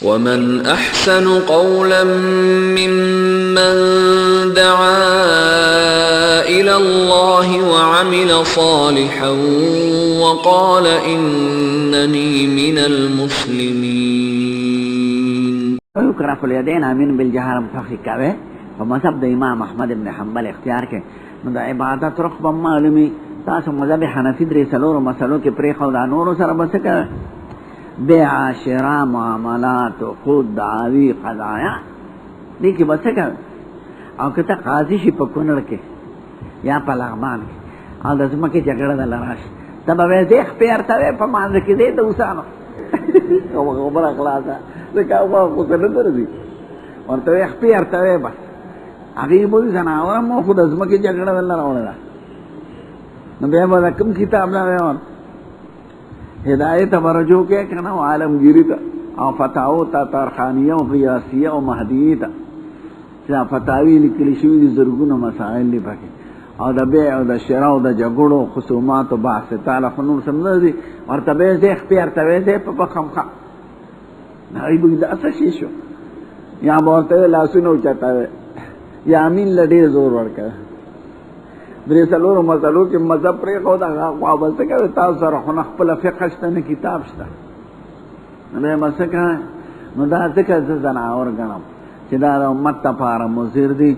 ومن أحسن قولا ممن دعا إلى الله وعمل صالحا وقال إنني من المسلمين. رفع اليدين آمین بالجهر متحقق کاوه و مذهب د امام احمد ابن حنبل اختیار کې نو د عبادت رخ به معلومي. تاسو مذهب حنفي درې څلورو مسلو کې پرېښو دا نورو سره به څه کوئ؟ بیع، شراء، معاملات، عقود، دعاوی، قضایا دې کې به څه کوئ؟ او که ته قاضي شي په کونړ کې یا په لغمان کې او د ځمکې جګړه درله راشي ته به وایې دې خپې ارتوې په مانځه کې دې د اوسانو خبره خلاصه ځکه هغه خو ته نه درځي ورته وایې خپې ارتوې بس هغې به وایي ځناوره مو خو د ځمکې جګړه درله راوړله نو بیا به د کوم کتاب نه وایي هدایت ته رجوع کې که نه عالمګیري ته او فتاو ته ترخانیه او قیاسیه او مهدیې ته چې دا فتاوي لیکلي شوي دي زرګونه مسایل دي پکې او د بیع او د شرا او د جګړو خصوماتو بحث تعالی خو نور څه نه دي ورته به یې ځې خپې ورته ویې ځې په خمخه هغوی به دا څه شی شو یا به ورته ویې لاسونه اوچتوې یا امین له ډېر زور ورکوه درې څلورو مسلو کې مذهب پرېښود هغه خوا به څه کوې تاسو سره خو نه خپله فقه شته نه کتاب شته نو بیا به څه کوې نو دا ځکه زه ځناور ګڼم چې دا د امت دپاره مضر دي